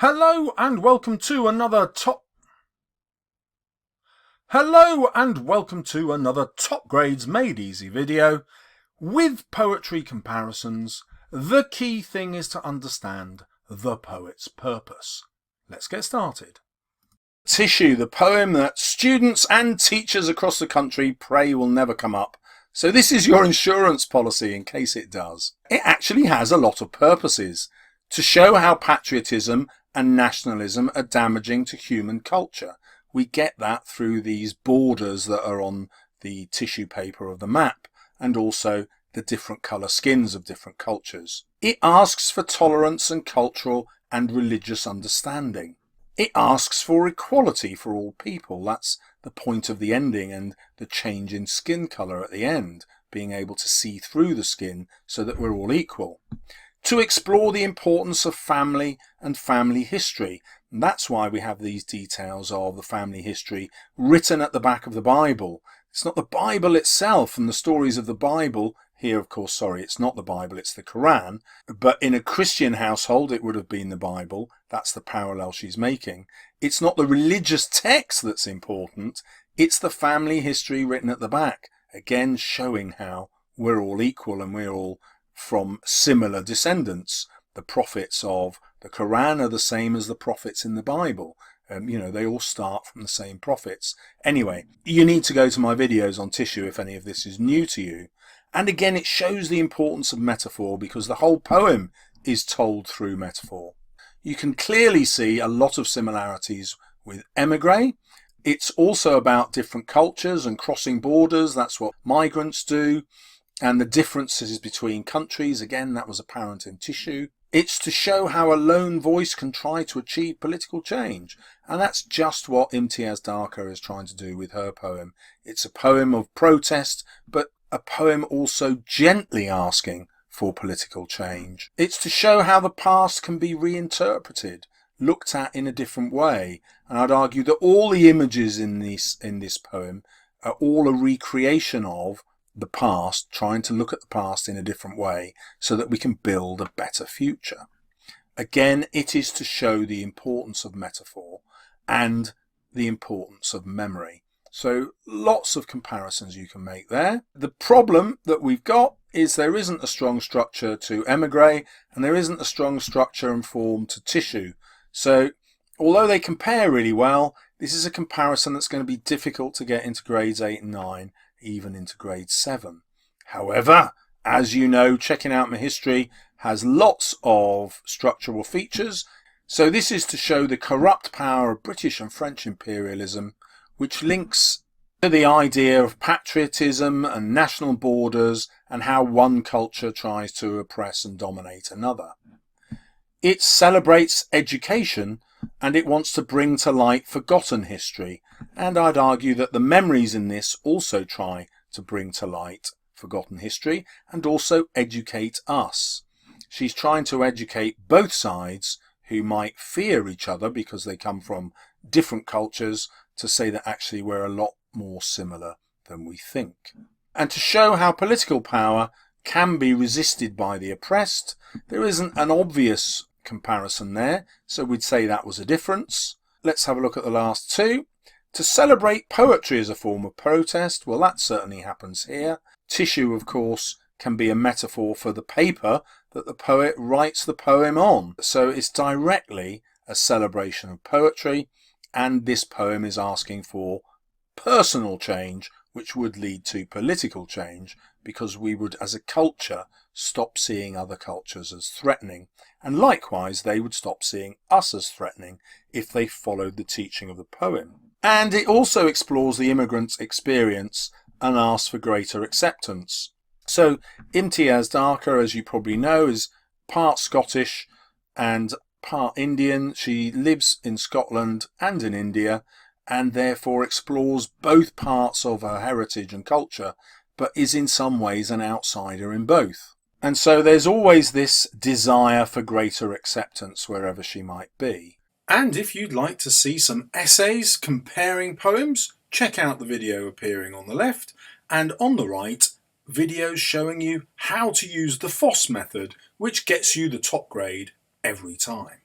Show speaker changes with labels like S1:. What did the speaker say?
S1: Hello and welcome to another top grades made easy video with poetry comparisons. The key thing is to understand the poet's purpose. Let's get started. Tissue, the poem that students and teachers across the country pray will never come up. So this is your insurance policy in case it does. It actually has a lot of purposes to show how patriotism and nationalism are damaging to human culture. We get that through these borders that are on the tissue paper of the map, and also the different colour skins of different cultures. It asks for tolerance and cultural and religious understanding. It asks for equality for all people. That's the point of the ending, and the change in skin colour at the end, being able to see through the skin so that we're all equal. To explore the importance of family and family history. And that's why we have these details of the family history written at the back of the Bible. It's not the Bible itself and the stories of the Bible. Here, of course, it's not the Bible, it's the Quran. But in a Christian household, it would have been the Bible. That's the parallel she's making. It's not the religious text that's important. It's the family history written at the back. Again, showing how we're all equal and we're all from similar descendants. The prophets of the Quran are the same as the prophets in the Bible. They all start from the same prophets. Anyway, you need to go to my videos on tissue if any of this is new to you. And again, it shows the importance of metaphor because the whole poem is told through metaphor. You can clearly see a lot of similarities with Emigre. It's also about different cultures and crossing borders. That's what migrants do. And the differences between countries, again, that was apparent in tissue. It's to show how a lone voice can try to achieve political change. And that's just what Imtiaz Darker is trying to do with her poem. It's a poem of protest, but a poem also gently asking for political change. It's to show how the past can be reinterpreted, looked at in a different way. And I'd argue that all the images in this poem are all a recreation of the past, trying to look at the past in a different way so that we can build a better future. Again, it is to show the importance of metaphor and the importance of memory. So lots of comparisons you can make there. The problem that we've got is there isn't a strong structure to Emigre and there isn't a strong structure and form to tissue. So although they compare really well, this is a comparison that's going to be difficult to get into grades 8 and 9, even into grade 7. However, as you know, checking out my history has lots of structural features. So this is to show the corrupt power of British and French imperialism, which links to the idea of patriotism and national borders and how one culture tries to oppress and dominate another. It celebrates education and it wants to bring to light forgotten history, and I'd argue that the memories in this also try to bring to light forgotten history and also educate us. She's trying to educate both sides who might fear each other because they come from different cultures to say that actually we're a lot more similar than we think. And to show how political power can be resisted by the oppressed. There isn't an obvious comparison there, so we'd say that was a difference. Let's have a look at the last two. To celebrate poetry as a form of protest, well, that certainly happens here. Tissue, of course, can be a metaphor for the paper that the poet writes the poem on. So it's directly a celebration of poetry, and this poem is asking for personal change, which would lead to political change, because we would, as a culture, stop seeing other cultures as threatening, and likewise they would stop seeing us as threatening if they followed the teaching of the poem. And it also explores the immigrant's experience and asks for greater acceptance. So Imtiaz Darker, as you probably know, is part Scottish and part Indian. She lives in Scotland and in India and therefore explores both parts of her heritage and culture, but is in some ways an outsider in both. And so there's always this desire for greater acceptance wherever she might be. And if you'd like to see some essays comparing poems, check out the video appearing on the left, and on the right, videos showing you how to use the FOSS method, which gets you the top grade every time.